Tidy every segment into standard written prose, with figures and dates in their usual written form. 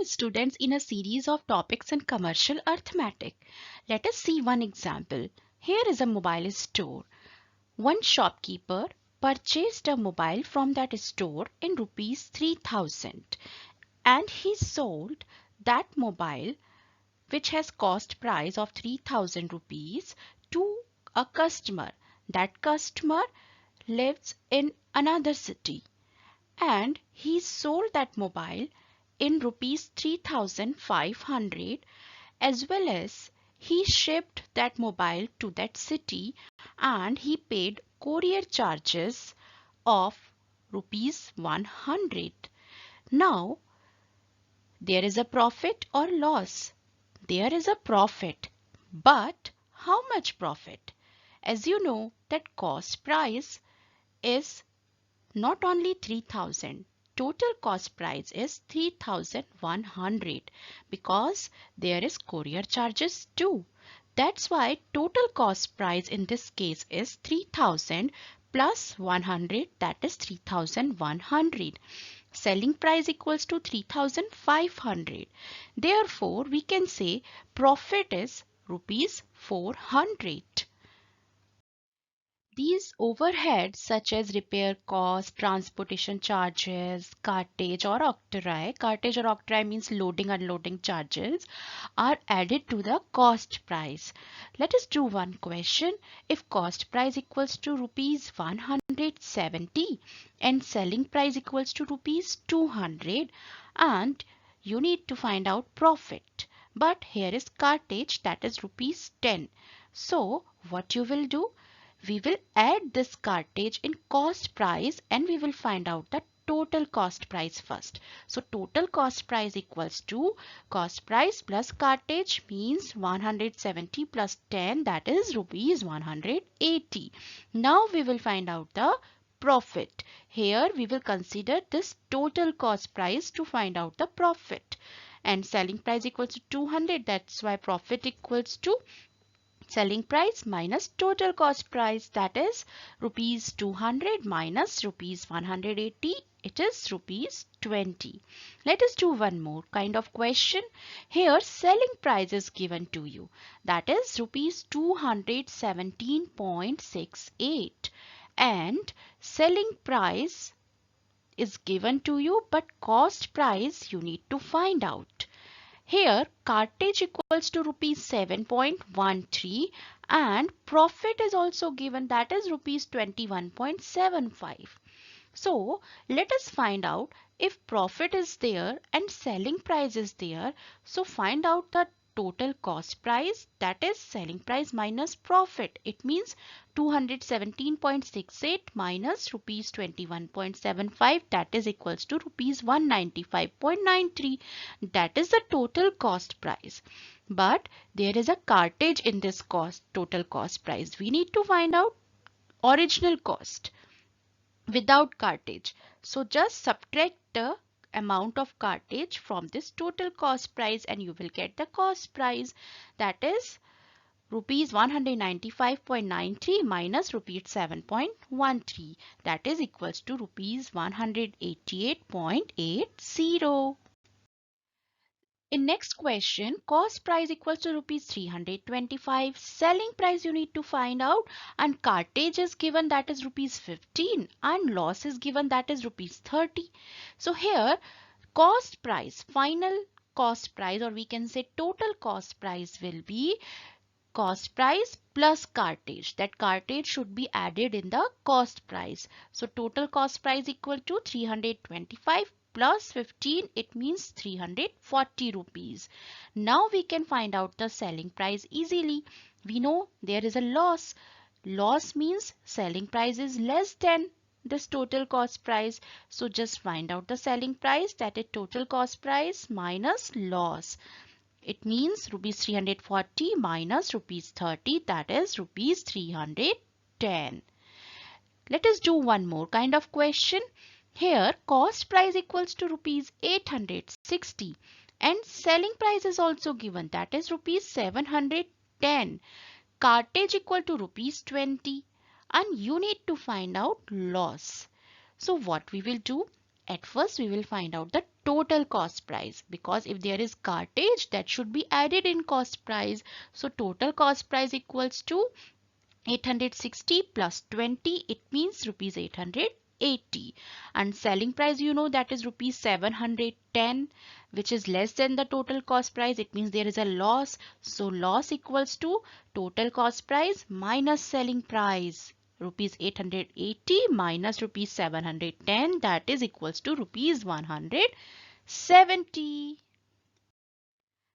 students in a series of topics in commercial arithmetic. Let us see one example. Here is a mobile store. One shopkeeper purchased a mobile from that store in rupees 3000 and he sold that mobile which has cost price of 3000 rupees to a customer. That customer lives in another city and he sold that mobile in rupees 3500 as well as he shipped that mobile to that city and he paid courier charges of rupees 100. Now there is a profit or loss. There is a profit, but how much profit? As you know that cost price is not only 3000, total cost price is 3100 because there is courier charges too. That's why total cost price in this case is 3000 plus 100, that is 3100. Selling price equals to 3500. Therefore, we can say profit is rupees 400. These overheads such as repair cost, transportation charges, cartage or octroi means loading unloading charges are added to the cost price. Let us do one question. If cost price equals to rupees 170 and selling price equals to rupees 200 and you need to find out profit. But here is cartage, that is rupees 10. So what you will do? We will add this cartage in cost price and we will find out the total cost price first. So total cost price equals to cost price plus cartage means 170 plus 10, that is rupees 180. Now we will find out the profit. Here we will consider this total cost price to find out the profit. And selling price equals to 200, that's why profit equals to selling price minus total cost price, that is rupees 200 minus rupees 180, it is rupees 20. Let us do one more kind of question. Here selling price is given to you, that is rupees 217.68 and selling price is given to you but cost price you need to find out. Here cartage equals to rupees 7.13 and profit is also given, that is rupees 21.75. So let us find out if profit is there and selling price is there. So find out the total cost price, that is selling price minus profit. It means 217.68 minus rupees 21.75, that is equals to rupees 195.93. That is the total cost price. But there is a cartage in this total cost price. We need to find out original cost without cartage. So just subtract the amount of cartage from this total cost price and you will get the cost price, that is rupees 195.93 minus rupees 7.13, that is equals to rupees 188.80. In next question, cost price equals to rupees 325, selling price you need to find out, and cartage is given, that is rupees 15, and loss is given, that is rupees 30. So here cost price, final cost price, or we can say total cost price will be cost price plus cartage. That cartage should be added in the cost price. So total cost price equal to 325 plus 15, it means 340 rupees. Now we can find out the selling price easily. We know there is a loss. Loss means selling price is less than this total cost price. So just find out the selling price, that is total cost price minus loss. It means rupees 340 minus rupees 30, that is rupees 310. Let us do one more kind of question. Here cost price equals to rupees 860 and selling price is also given, that is rupees 710. Cartage equal to rupees 20 and you need to find out loss. So what we will do? At first we will find out the total cost price, because if there is cartage, that should be added in cost price. So total cost price equals to 860 plus 20, it means rupees 880. And selling price, you know, that is rupees 710, which is less than the total cost price. It means there is a loss. So loss equals to total cost price minus selling price. Rupees 880 minus rupees 710, that is equals to rupees 170.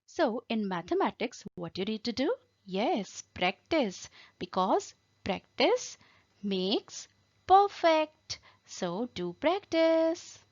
So in mathematics, what you need to do? Yes, practice, because practice makes perfect. So do practice.